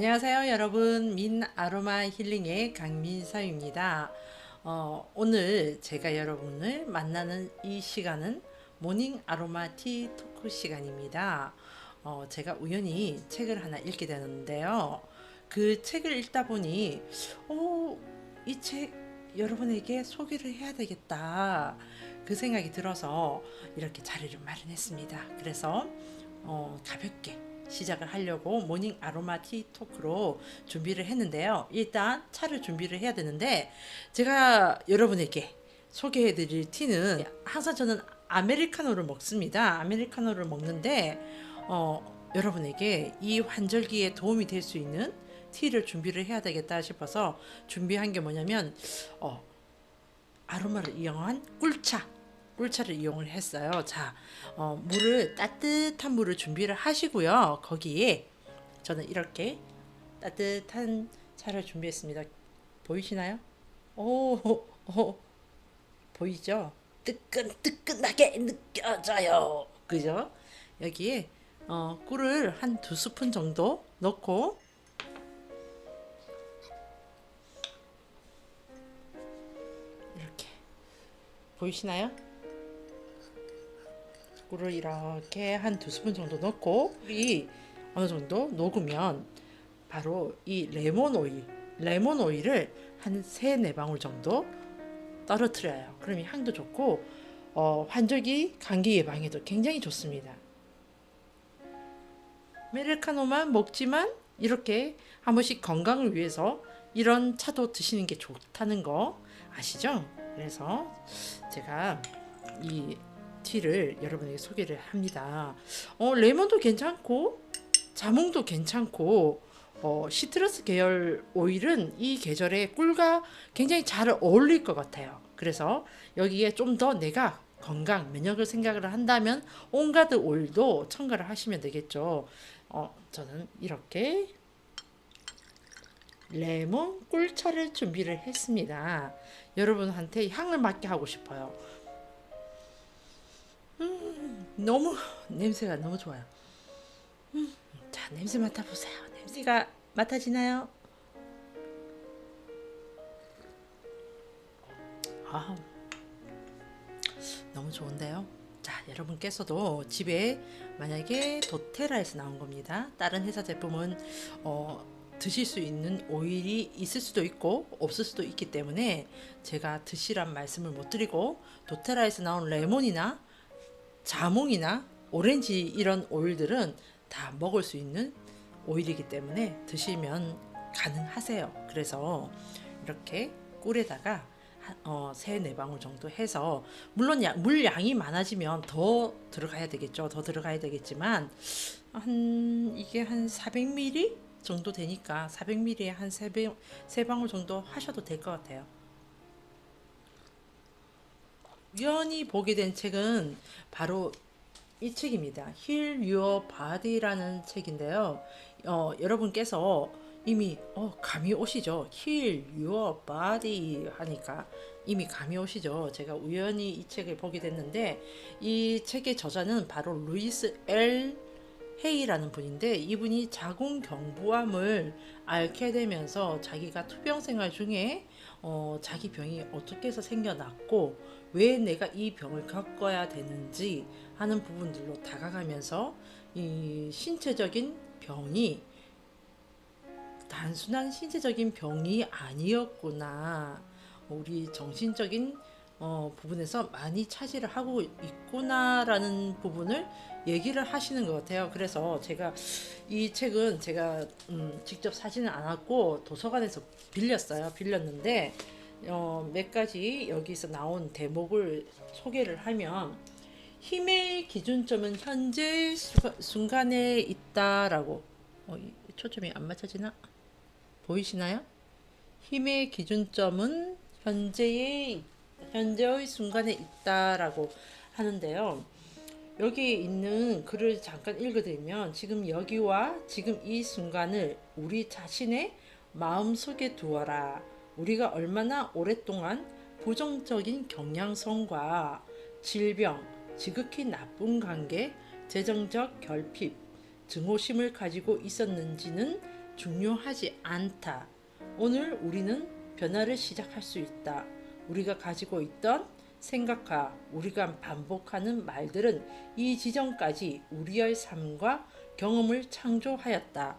안녕하세요 여러분, 민 아로마 힐링의 강민서입니다. 오늘 제가 여러분을 만나는 이 시간은 모닝 아로마 티 토크 시간입니다. 제가 우연히 책을 하나 읽게 되는데요. 그 책을 읽다 보니 이 책 여러분에게 소개를 해야 되겠다, 그 생각이 들어서 이렇게 자리를 마련했습니다. 그래서 가볍게 시작을 하려고 모닝 아로마 티 토크로 준비를 했는데요. 일단 차를 준비를 해야 되는데, 제가 여러분에게 소개해 드릴 티는, 항상 저는 아메리카노를 먹습니다. 아메리카노를 먹는데 여러분에게 이 환절기에 도움이 될 수 있는 티를 준비를 해야 되겠다 싶어서 준비한 게 뭐냐면 아로마를 이용한 꿀차를 이용을 했어요. 자, 물을, 따뜻한 물을 준비를 하시고요. 거기에 저는 이렇게 따뜻한 차를 준비했습니다. 보이시나요? 보이죠? 뜨끈뜨끈하게 느껴져요. 그죠? 여기에 꿀을 한 2스푼 정도 넣고, 이렇게 보이시나요? 꿀을 이렇게 한 2스푼 정도 넣고, 꿀이 어느 정도 녹으면 바로 이 레몬 오일을 한 3-4방울 정도 떨어뜨려요. 그러면 향도 좋고 환절기 감기 예방에도 굉장히 좋습니다. 아메리카노만 먹지만 이렇게 한 번씩 건강을 위해서 이런 차도 드시는 게 좋다는 거 아시죠? 그래서 제가 이 티를 여러분에게 소개를 합니다. 레몬도 괜찮고 자몽도 괜찮고, 시트러스 계열 오일은 이 계절에 꿀과 굉장히 잘 어울릴 것 같아요. 그래서 여기에 좀 더 내가 건강, 면역을 생각을 한다면 온가드 오일도 첨가를 하시면 되겠죠. 저는 이렇게 레몬 꿀차를 준비를 했습니다. 여러분한테 향을 맡게 하고 싶어요. 너무 냄새가 너무 좋아요. 자, 냄새 맡아보세요. 냄새가 맡아지나요? 아, 너무 좋은데요. 자, 여러분께서도 집에 만약에 도테라에서 나온 겁니다. 다른 회사 제품은 드실 수 있는 오일이 있을 수도 있고 없을 수도 있기 때문에 제가 드시란 말씀을 못 드리고, 도테라에서 나온 레몬이나 자몽이나 오렌지 이런 오일들은 다 먹을 수 있는 오일이기 때문에 드시면 가능하세요. 그래서 이렇게 꿀에다가 3-4방울 정도 해서, 물론 물량이 많아지면 더 들어가야 되겠죠. 더 들어가야 되겠지만 이게 한 400ml 정도 되니까 400ml에 한 3방울 정도 하셔도 될 것 같아요. 우연히 보게 된 책은 바로 이 책입니다. Heal Your Body라는 책인데요. 여러분께서 이미 감이 오시죠? Heal Your Body 하니까 이미 감이 오시죠? 제가 우연히 이 책을 보게 됐는데, 이 책의 저자는 바로 루이스 L 헤이라는 분인데, 이분이 자궁경부암을 앓게 되면서 자기가 투병 생활 중에 자기 병이 어떻게 해서 생겨났고 왜 내가 이 병을 겪어야 되는지 하는 부분들로 다가가면서 이 신체적인 병이 단순한 신체적인 병이 아니었구나, 우리 정신적인 부분에서 많이 차지를 하고 있구나라는 부분을 얘기를 하시는 것 같아요. 그래서 제가 이 책은 제가 직접 사지는 않았고 도서관에서 빌렸는데, 몇 가지 여기서 나온 대목을 소개를 하면, 힘의 기준점은 현재 순간에 있다라고. 초점이 안 맞춰지나? 보이시나요? 힘의 기준점은 현재의 순간에 있다라고 하는데요. 여기 있는 글을 잠깐 읽어드리면, 지금 여기와 지금 이 순간을 우리 자신의 마음속에 두어라. 우리가 얼마나 오랫동안 부정적인 경향성과 질병, 지극히 나쁜 관계, 재정적 결핍, 증오심을 가지고 있었는지는 중요하지 않다. 오늘 우리는 변화를 시작할 수 있다. 우리가 가지고 있던 생각과 우리가 반복하는 말들은 이 지점까지 우리의 삶과 경험을 창조하였다.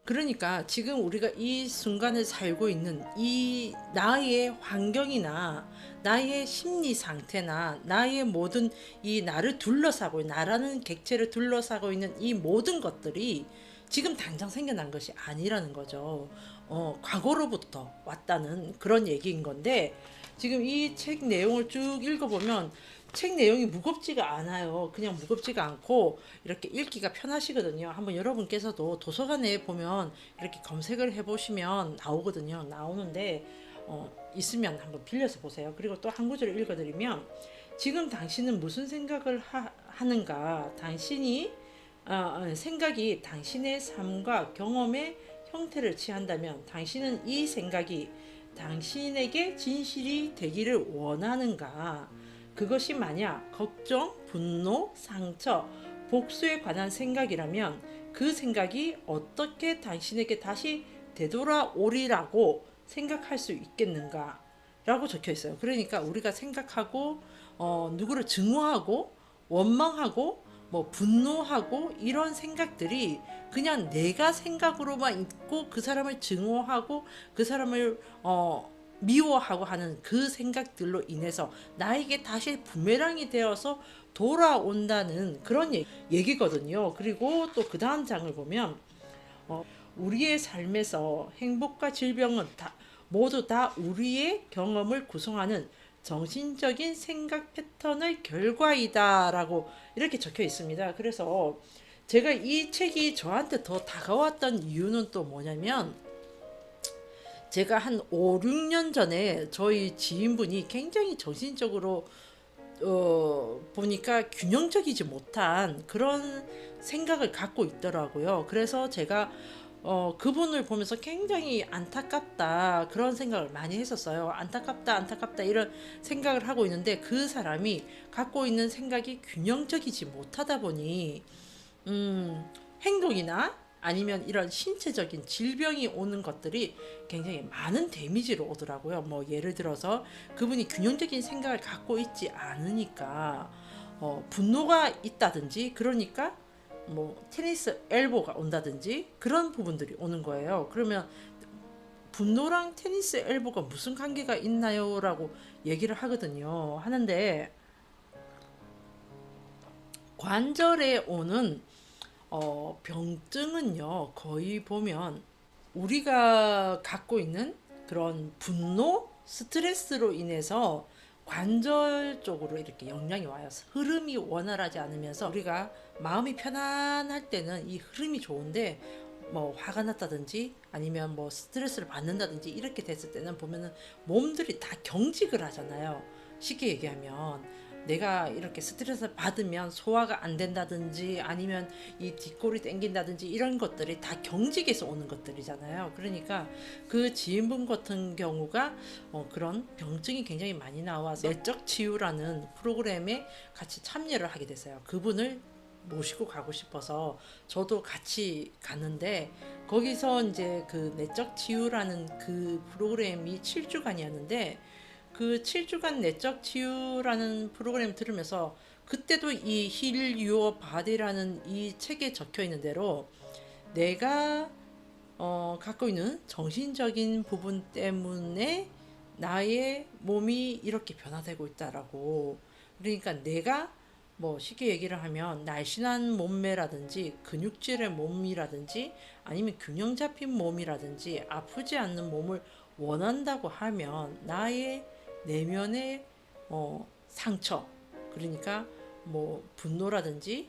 그러니까 지금 우리가 이 순간을 살고 있는 이 나의 환경이나 나의 심리 상태나 나의 모든 이 나를 둘러싸고 나라는 객체를 둘러싸고 있는 이 모든 것들이 지금 당장 생겨난 것이 아니라는 거죠. 과거로부터 왔다는 그런 얘기인 건데, 지금 이 책 내용을 쭉 읽어보면 책 내용이 무겁지가 않아요. 그냥 무겁지가 않고 이렇게 읽기가 편하시거든요. 한번 여러분께서도 도서관에 보면 이렇게 검색을 해보시면 나오거든요. 나오는데 있으면 한번 빌려서 보세요. 그리고 또 한 구절을 읽어드리면, 지금 당신은 무슨 생각을 하는가? 당신이 생각이 당신의 삶과 경험의 형태를 취한다면 당신은 이 생각이 당신에게 진실이 되기를 원하는가? 그것이 만약 걱정, 분노, 상처, 복수에 관한 생각이라면 그 생각이 어떻게 당신에게 다시 되돌아오리라고 생각할 수 있겠는가? 라고 적혀 있어요. 그러니까 우리가 생각하고 누구를 증오하고 원망하고 뭐 분노하고 이런 생각들이 그냥 내가 생각으로만 있고 그 사람을 증오하고 그 사람을 미워하고 하는 그 생각들로 인해서 나에게 다시 부메랑이 되어서 돌아온다는 그런 얘기거든요. 그리고 또 그 다음 장을 보면 우리의 삶에서 행복과 질병은 모두 다 우리의 경험을 구성하는 정신적인 생각 패턴의 결과이다 라고 이렇게 적혀 있습니다. 그래서 제가 이 책이 저한테 더 다가왔던 이유는 또 뭐냐면, 제가 한 5, 6년 전에 저희 지인분이 굉장히 정신적으로 보니까 균형적이지 못한 그런 생각을 갖고 있더라고요. 그래서 제가 그분을 보면서 굉장히 안타깝다 그런 생각을 많이 했었어요. 안타깝다 이런 생각을 하고 있는데, 그 사람이 갖고 있는 생각이 균형적이지 못하다 보니 행동이나 아니면 이런 신체적인 질병이 오는 것들이 굉장히 많은 데미지로 오더라고요. 뭐 예를 들어서 그분이 균형적인 생각을 갖고 있지 않으니까 분노가 있다든지, 그러니까 뭐 테니스 엘보가 온다든지 그런 부분들이 오는 거예요. 그러면 분노랑 테니스 엘보가 무슨 관계가 있나요? 라고 얘기를 하거든요. 하는데 관절에 오는 병증은요, 거의 보면 우리가 갖고 있는 그런 분노, 스트레스로 인해서 관절 쪽으로 이렇게 영향이 와요. 흐름이 원활하지 않으면서 우리가 마음이 편안할 때는 이 흐름이 좋은데, 뭐 화가 났다든지 아니면 뭐 스트레스를 받는다든지 이렇게 됐을 때는 보면은 몸들이 다 경직을 하잖아요. 쉽게 얘기하면 내가 이렇게 스트레스를 받으면 소화가 안 된다든지 아니면 이 뒷골이 땡긴다든지 이런 것들이 다 경직에서 오는 것들이잖아요. 그러니까 그 지인분 같은 경우가 그런 병증이 굉장히 많이 나와서 내적 치유라는 프로그램에 같이 참여를 하게 됐어요. 그분을 모시고 가고 싶어서 저도 같이 갔는데, 거기서 이제 그 내적 치유라는 그 프로그램이 7주간이었는데 그 7주간 내적 치유라는 프로그램 들으면서 그때도 이 Heal Your Body라는 이 책에 적혀 있는 대로 내가 갖고 있는 정신적인 부분 때문에 나의 몸이 이렇게 변화되고 있다라고. 그러니까 내가 뭐 쉽게 얘기를 하면 날씬한 몸매라든지 근육질의 몸이라든지 아니면 균형 잡힌 몸이라든지 아프지 않는 몸을 원한다고 하면 나의 내면의 상처, 그러니까 뭐 분노라든지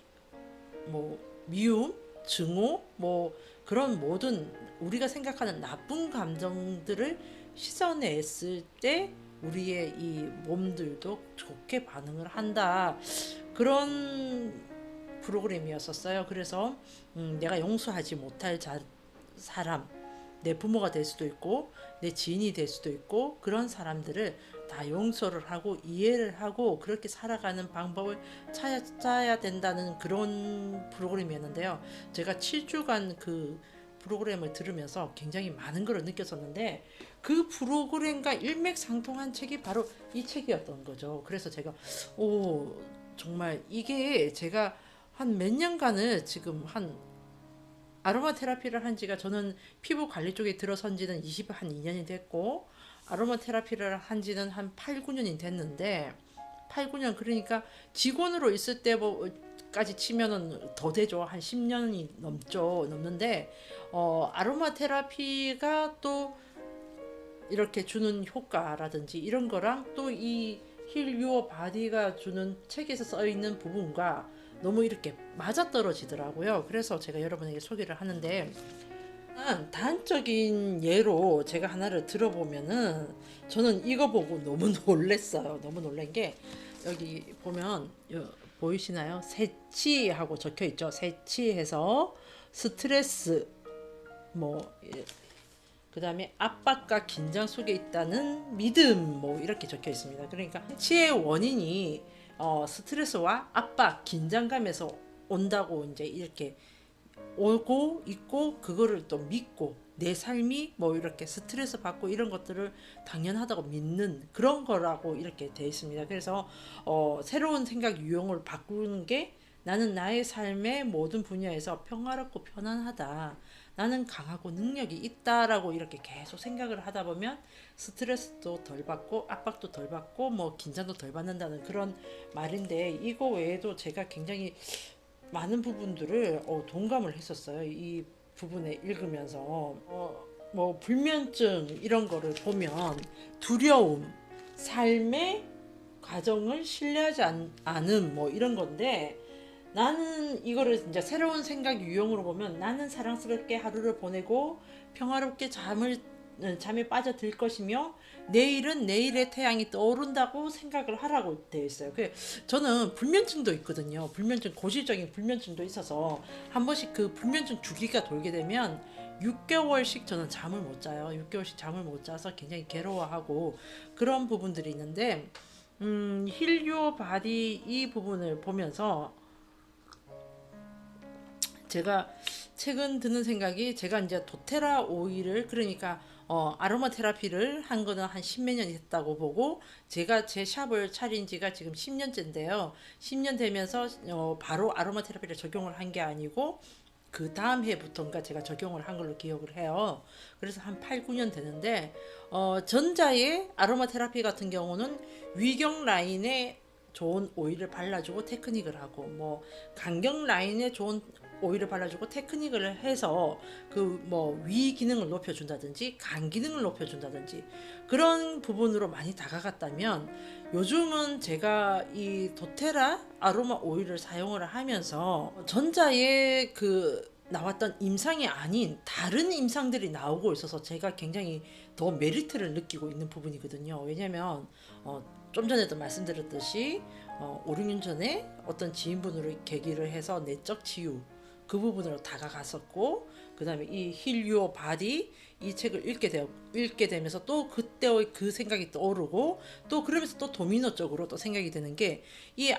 뭐 미움, 증오, 뭐 그런 모든 우리가 생각하는 나쁜 감정들을 씻어냈을 때 우리의 이 몸들도 좋게 반응을 한다. 그런 프로그램이었었어요. 그래서 내가 용서하지 못할 사람, 내 부모가 될 수도 있고 내 지인이 될 수도 있고 그런 사람들을 다 용서를 하고 이해를 하고 그렇게 살아가는 방법을 찾아야 된다는 그런 프로그램이었는데요. 제가 7주간 그 프로그램을 들으면서 굉장히 많은 걸 느꼈었는데 그 프로그램과 일맥상통한 책이 바로 이 책이었던 거죠. 그래서 제가 오 정말 이게 제가 한 몇 년간을 지금 한 아로마 테라피를 한 지가 저는 피부 관리 쪽에 들어선 지는 2년이 됐고 아로마 테라피를 한 지는 한 8, 9년이 됐는데 8, 9년 그러니까 직원으로 있을 때까지 치면은 더 되죠. 한 10년이 넘는데 아로마 테라피가 또 이렇게 주는 효과라든지 이런 거랑 또 이 힐 유어 바디가 주는 책에서 써 있는 부분과 너무 이렇게 맞아떨어지더라고요. 그래서 제가 여러분에게 소개를 하는데 단적인 예로 제가 하나를 들어보면은 저는 이거 보고 너무 놀랬어요. 너무 놀란 게 여기 보면 보이시나요? 세치하고 적혀 있죠. 세치해서 스트레스 그 다음에 압박과 긴장 속에 있다는 믿음 이렇게 적혀 있습니다. 그러니까 치의 원인이 스트레스와 압박, 긴장감에서 온다고 이제 이렇게 오고 있고 그거를 또 믿고 내 삶이 이렇게 스트레스 받고 이런 것들을 당연하다고 믿는 그런 거라고 이렇게 되어 있습니다. 그래서 새로운 생각 유형을 바꾸는 게 나는 나의 삶의 모든 분야에서 평화롭고 편안하다. 나는 강하고 능력이 있다라고 이렇게 계속 생각을 하다 보면 스트레스도 덜 받고 압박도 덜 받고 긴장도 덜 받는다는 그런 말인데 이거 외에도 제가 굉장히 많은 부분들을 동감을 했었어요. 이 부분에 읽으면서 불면증 이런 거를 보면 두려움, 삶의 과정을 신뢰하지 않음 이런 건데 나는 이거를 이제 새로운 생각 유형으로 보면 나는 사랑스럽게 하루를 보내고 평화롭게 잠에 빠져들 것이며 내일은 내일의 태양이 떠오른다고 생각을 하라고 되어 있어요. 저는 불면증도 있거든요. 불면증, 고질적인 불면증도 있어서 한 번씩 그 불면증 주기가 돌게 되면 6개월씩 저는 잠을 못 자요. 6개월씩 잠을 못 자서 굉장히 괴로워하고 그런 부분들이 있는데 힐 유어 바디 이 부분을 보면서 제가 최근 드는 생각이 제가 이제 도테라 오일을 그러니까 아로마 테라피를 한 거는 한 10몇 년이 됐다고 보고 제가 제 샵을 차린 지가 지금 10년째인데요. 10년 되면서 바로 아로마 테라피를 적용을 한 게 아니고 그 다음 해부터인가 제가 적용을 한 걸로 기억을 해요. 그래서 한 8, 9년 되는데 전자의 아로마 테라피 같은 경우는 위경 라인에 좋은 오일을 발라주고 테크닉을 하고 간경 라인에 좋은 오일을 발라주고 테크닉을 해서 위 기능을 높여준다든지 간 기능을 높여준다든지 그런 부분으로 많이 다가갔다면 요즘은 제가 이 도테라 아로마 오일을 사용을 하면서 전자의 나왔던 임상이 아닌 다른 임상들이 나오고 있어서 제가 굉장히 더 메리트를 느끼고 있는 부분이거든요. 왜냐면 좀 전에도 말씀드렸듯이 5, 6년 전에 어떤 지인분으로 계기를 해서 내적 치유 그 부분으로 다가갔었고 그 다음에 이 힐 유어 바디 이 책을 읽게 되면서 또 그때의 그 생각이 떠오르고 또 그러면서 또 도미노적으로 또 생각이 드는 게 이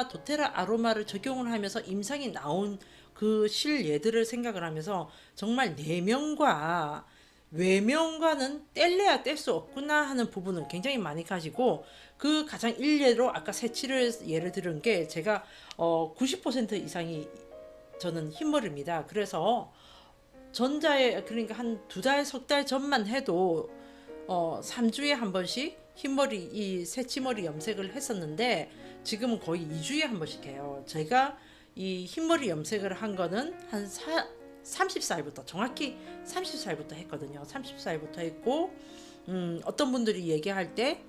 도테라 아로마를 적용을 하면서 임상이 나온 그 실예들을 생각을 하면서 정말 내면과 외면과는 뗄래야 뗄 수 없구나 하는 부분을 굉장히 많이 가지고 그 가장 일례로 아까 세치를 예를 들은 게 제가 90% 이상이 저는 흰머리입니다. 그래서 그러니까 한 2달, 석 달 전만 해도 3주에 한 번씩 흰머리 이 새치머리 염색을 했었는데 지금은 거의 2주에 한 번씩 해요. 제가 이 흰머리 염색을 한 거는 한 30살부터 정확히 30살부터 했거든요. 30살부터 했고 어떤 분들이 얘기할 때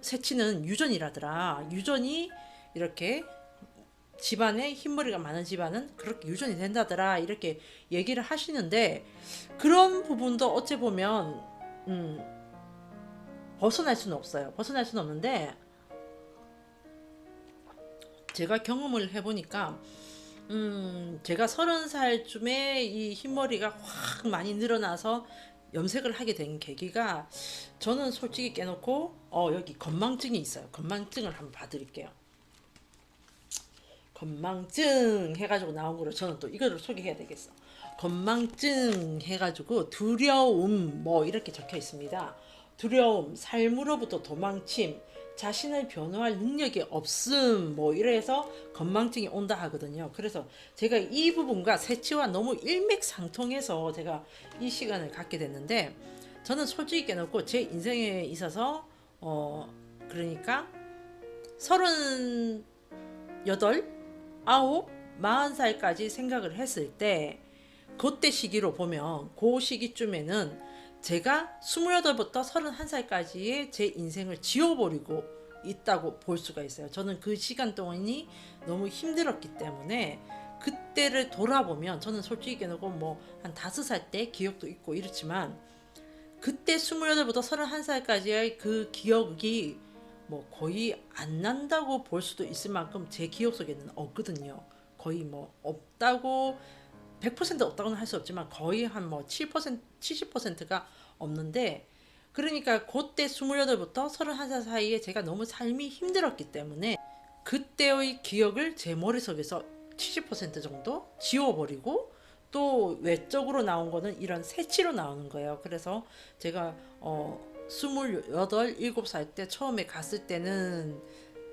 새치는 유전이라더라. 유전이 이렇게 집안에 흰머리가 많은 집안은 그렇게 유전이 된다더라 이렇게 얘기를 하시는데 그런 부분도 어찌 보면 벗어날 수는 없어요. 벗어날 수는 없는데 제가 경험을 해보니까 제가 30살쯤에 이 흰머리가 확 많이 늘어나서 염색을 하게 된 계기가 저는 솔직히 깨놓고 여기 건망증이 있어요. 건망증을 한번 봐드릴게요. 건망증 해가지고 나온 거로 저는 또 이거를 소개해야 되겠어. 건망증 해가지고 두려움 뭐 이렇게 적혀 있습니다. 두려움, 삶으로부터 도망침, 자신을 변호할 능력이 없음 뭐 이래서 건망증이 온다 하거든요. 그래서 제가 이 부분과 새치와 너무 일맥상통해서 제가 이 시간을 갖게 됐는데, 저는 솔직히 깨놓고 제 인생에 있어서 그러니까 38, 9, 40살까지 생각을 했을 때, 그때 시기로 보면 그 시기쯤에는 제가 28부터 31살까지의 제 인생을 지워버리고 있다고 볼 수가 있어요. 저는 그 시간 동안이 너무 힘들었기 때문에 그때를 돌아보면 저는 솔직히 놓고 뭐 한 5살 때 기억도 있고 이렇지만, 그때 28부터 31살까지의 그 기억이 뭐 거의 안 난다고 볼 수도 있을 만큼 제 기억 속에는 없거든요. 거의 뭐 없다고 100% 없다고는 할 수 없지만 거의 한 뭐 7%, 70%가 없는데, 그러니까 그때 28부터 31살 사이에 제가 너무 삶이 힘들었기 때문에 그때의 기억을 제 머릿속에서 70% 정도 지워버리고, 또 외적으로 나온 거는 이런 새치로 나오는 거예요. 그래서 제가 28, 7살 때 처음에 갔을 때는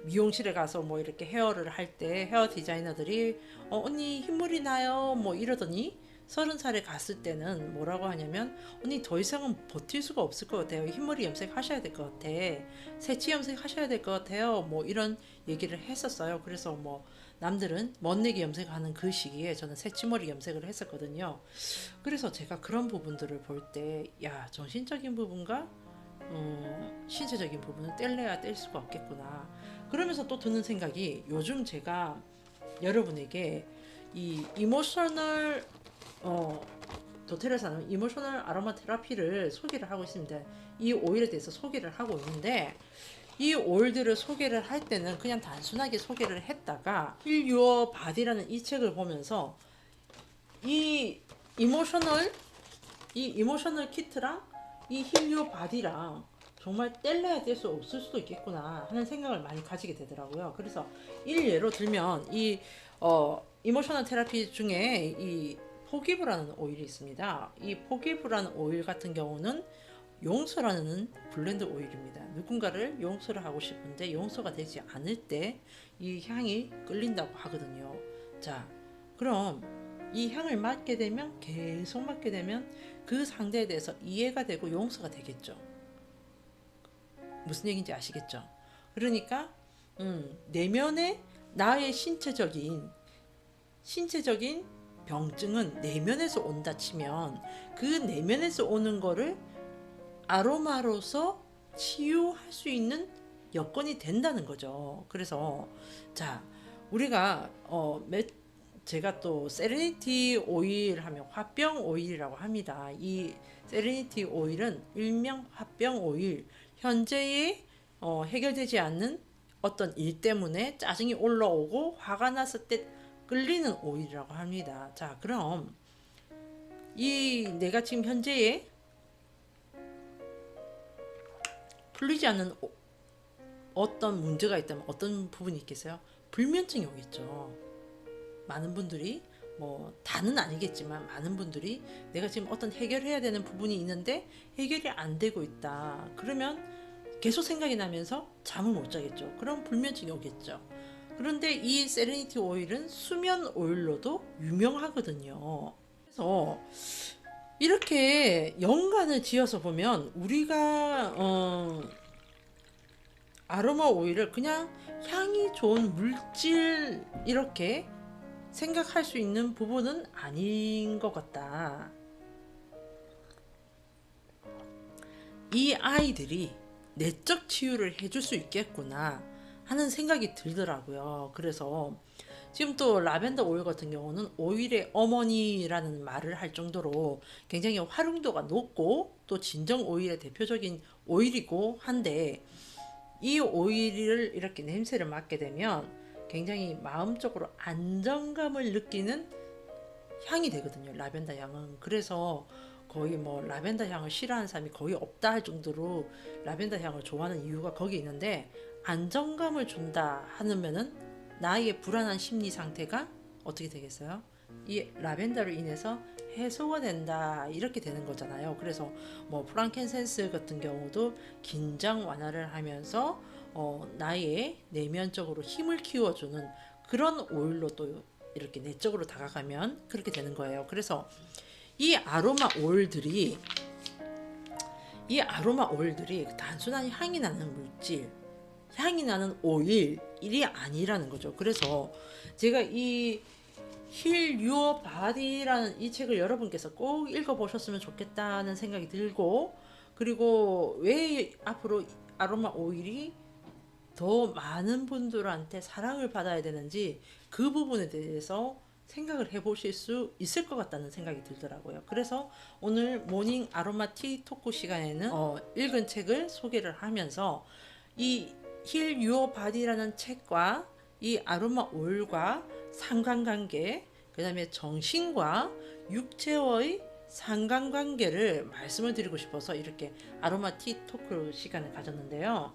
미용실에 가서 뭐 이렇게 헤어를 할 때 헤어 디자이너들이 언니 흰물이 나요 뭐 이러더니, 30살에 갔을 때는 뭐라고 하냐면 언니 더 이상은 버틸 수가 없을 것 같아요. 흰머리 염색 하셔야 될 것 같아. 새치 염색 하셔야 될 것 같아요. 뭐 이런 얘기를 했었어요. 그래서 뭐 남들은 멋내기 염색하는 그 시기에 저는 새치머리 염색을 했었거든요. 그래서 제가 그런 부분들을 볼 때, 야, 정신적인 부분과 신체적인 부분은 뗄래야 뗄 수가 없겠구나. 그러면서 또 드는 생각이, 요즘 제가 여러분에게 이 이모셔널 도테르사는 이모셔널 아로마 테라피를 소개를 하고 있습니다. 이 오일에 대해서 소개를 하고 있는데, 이 오일들을 소개를 할 때는 그냥 단순하게 소개를 했다가 Heal Your Body라는 이 책을 보면서 이 이모셔널 키트랑 이 Heal Your Body랑 정말 뗄래야 뗄 수 없을 수도 있겠구나 하는 생각을 많이 가지게 되더라고요. 그래서 일례로 들면 이 이모셔널 테라피 중에 이 포기브라는 오일이 있습니다. 이 포기브라는 오일 같은 경우는 용서라는 블렌드 오일입니다. 누군가를 용서를 하고 싶은데 용서가 되지 않을 때 이 향이 끌린다고 하거든요. 자, 그럼 이 향을 맡게 되면, 계속 맡게 되면 그 상대에 대해서 이해가 되고 용서가 되겠죠. 무슨 얘기인지 아시겠죠? 그러니까 내면의 나의 신체적인 병증은 내면에서 온다 치면, 그 내면에서 오는 거를 아로마로서 치유할 수 있는 여건이 된다는 거죠. 그래서 자, 우리가 제가 또 세레니티 오일 하면 화병 오일이라고 합니다. 이 세레니티 오일은 일명 화병 오일, 현재의 해결되지 않는 어떤 일 때문에 짜증이 올라오고 화가 났을 때 끌리는 오일이라고 합니다. 자, 그럼 이 내가 지금 현재의 풀리지 않는 어떤 문제가 있다면 어떤 부분이 있겠어요? 불면증이 오겠죠. 많은 분들이, 뭐 다는 아니겠지만 많은 분들이 내가 지금 어떤 해결해야 되는 부분이 있는데 해결이 안 되고 있다. 그러면 계속 생각이 나면서 잠을 못 자겠죠. 그럼 불면증이 오겠죠. 그런데 이 세레니티 오일은 수면 오일로도 유명하거든요. 그래서 이렇게 연관을 지어서 보면 우리가 아로마 오일을 그냥 향이 좋은 물질 이렇게 생각할 수 있는 부분은 아닌 것 같다. 이 아이들이 내적 치유를 해줄 수 있겠구나 하는 생각이 들더라고요. 그래서 지금 또 라벤더 오일 같은 경우는 오일의 어머니라는 말을 할 정도로 굉장히 활용도가 높고 또 진정 오일의 대표적인 오일이고 한데, 이 오일을 이렇게 냄새를 맡게 되면 굉장히 마음적으로 안정감을 느끼는 향이 되거든요. 라벤더 향은. 그래서 거의 뭐 라벤더 향을 싫어하는 사람이 거의 없다 할 정도로 라벤더 향을 좋아하는 이유가 거기 있는데, 안정감을 준다 하면은 나의 불안한 심리 상태가 어떻게 되겠어요? 이 라벤더로 인해서 해소가 된다 이렇게 되는 거잖아요. 그래서 뭐 프랑켄센스 같은 경우도 긴장 완화를 하면서 나의 내면적으로 힘을 키워주는 그런 오일로 또 이렇게 내적으로 다가가면 그렇게 되는 거예요. 그래서 이 아로마 오일들이 단순한 향이 나는 물질, 향이 나는 오일이 아니라는 거죠. 그래서 제가 이 힐 유어 바디라는 이 책을 여러분께서 꼭 읽어보셨으면 좋겠다는 생각이 들고, 그리고 왜 앞으로 아로마 오일이 더 많은 분들한테 사랑을 받아야 되는지 그 부분에 대해서 생각을 해보실 수 있을 것 같다는 생각이 들더라고요. 그래서 오늘 모닝 아로마 티 토크 시간에는 읽은 책을 소개를 하면서 이 힐 유어 바디라는 책과 이 아로마 오일과 상관관계, 그 다음에 정신과 육체의 상관관계를 말씀을 드리고 싶어서 이렇게 아로마 티 토크 시간을 가졌는데요.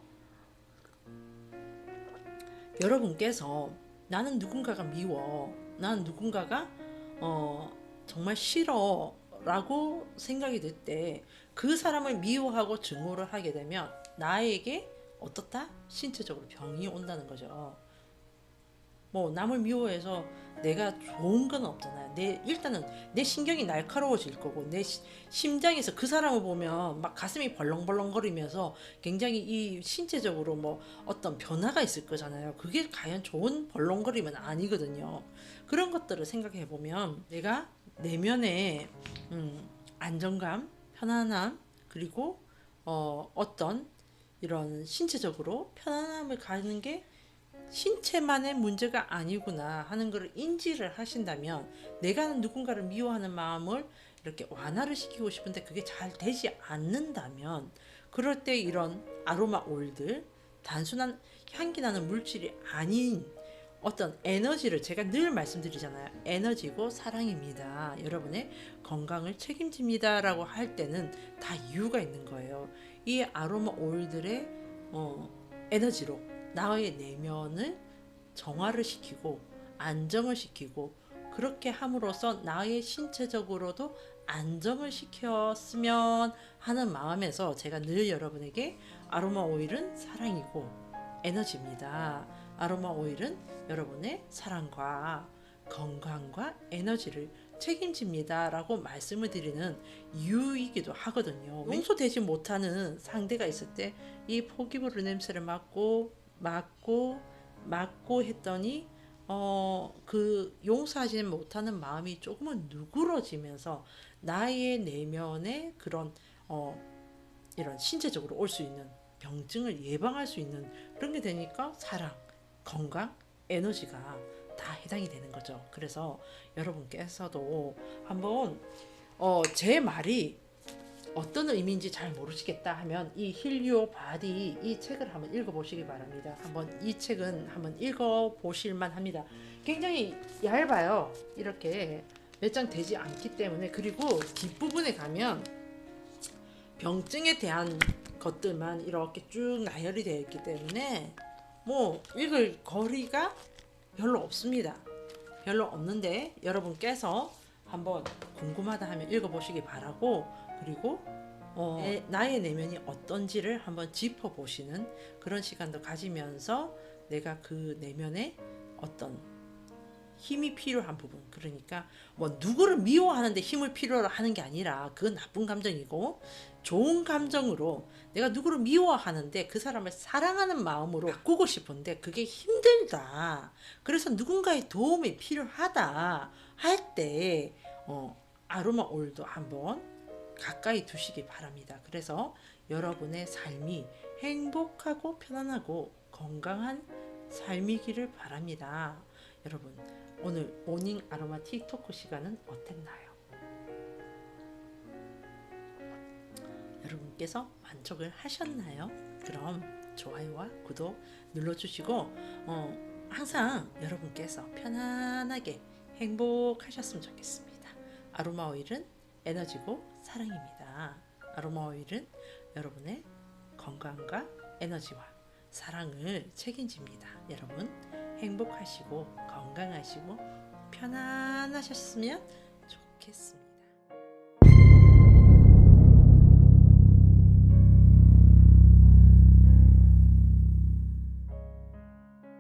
여러분께서 나는 누군가가 미워, 나는 누군가가 정말 싫어 라고 생각이 들 때 그 사람을 미워하고 증오를 하게 되면 나에게 어떻다? 신체적으로 병이 온다는 거죠. 뭐 남을 미워해서 내가 좋은 건 없잖아요. 일단은 내 신경이 날카로워질 거고 내 심장에서 그 사람을 보면 막 가슴이 벌렁벌렁거리면서 굉장히 이 신체적으로 뭐 어떤 변화가 있을 거잖아요. 그게 과연 좋은 벌렁거림은 아니거든요. 그런 것들을 생각해 보면 내가 내면에 안정감, 편안함, 그리고 어떤 이런 신체적으로 편안함을 가지는 게 신체만의 문제가 아니구나 하는 것을 인지를 하신다면, 내가 누군가를 미워하는 마음을 이렇게 완화를 시키고 싶은데 그게 잘 되지 않는다면, 그럴 때 이런 아로마 오일들, 단순한 향기 나는 물질이 아닌 어떤 에너지를, 제가 늘 말씀드리잖아요. 에너지고 사랑입니다. 여러분의 건강을 책임집니다 라고 할 때는 다 이유가 있는 거예요. 이 아로마 오일들의 에너지로 나의 내면을 정화를 시키고 안정을 시키고, 그렇게 함으로써 나의 신체적으로도 안정을 시켰으면 하는 마음에서 제가 늘 여러분에게 아로마 오일은 사랑이고 에너지입니다. 아로마 오일은 여러분의 사랑과 건강과 에너지를 책임집니다 라고 말씀을 드리는 이유이기도 하거든요. 용서되지 못하는 상대가 있을 때 이 포기부르 냄새를 맡고 했더니 그 용서하지 못하는 마음이 조금은 누그러지면서 나의 내면의 그런 이런 신체적으로 올 수 있는 병증을 예방할 수 있는 그런 게 되니까 사랑, 건강, 에너지가 다 해당이 되는 거죠. 그래서 여러분께서도 한번 제 말이 어떤 의미인지 잘 모르시겠다 하면 이 힐리오 바디 이 책을 한번 읽어보시기 바랍니다. 한번 이 책은 한번 읽어보실만 합니다. 굉장히 얇아요. 이렇게 몇 장 되지 않기 때문에. 그리고 뒷부분에 가면 병증에 대한 것들만 이렇게 쭉 나열이 되어 있기 때문에 뭐 읽을 거리가 별로 없습니다. 별로 없는데 여러분께서 한번 궁금하다 하면 읽어보시기 바라고, 그리고 나의 내면이 어떤지를 한번 짚어보시는 그런 시간도 가지면서 내가 그 내면에 어떤 힘이 필요한 부분, 그러니까 뭐 누구를 미워하는데 힘을 필요로 하는 게 아니라 그건 나쁜 감정이고, 좋은 감정으로 내가 누구를 미워하는데 그 사람을 사랑하는 마음으로 바꾸고 싶은데 그게 힘들다, 그래서 누군가의 도움이 필요하다 할 때 아로마 오일도 한번 가까이 두시기 바랍니다. 그래서 여러분의 삶이 행복하고 편안하고 건강한 삶이기를 바랍니다. 여러분, 오늘 모닝 아로마 티 토크 시간은 어땠나요? 여러분께서 만족을 하셨나요? 그럼 좋아요와 구독 눌러주시고 항상 여러분께서 편안하게 행복하셨으면 좋겠습니다. 아로마 오일은 에너지고 사랑입니다. 아로마 오일은 여러분의 건강과 에너지와 사랑을 책임집니다. 여러분 행복하시고 건강하시고 편안하셨으면 좋겠습니다.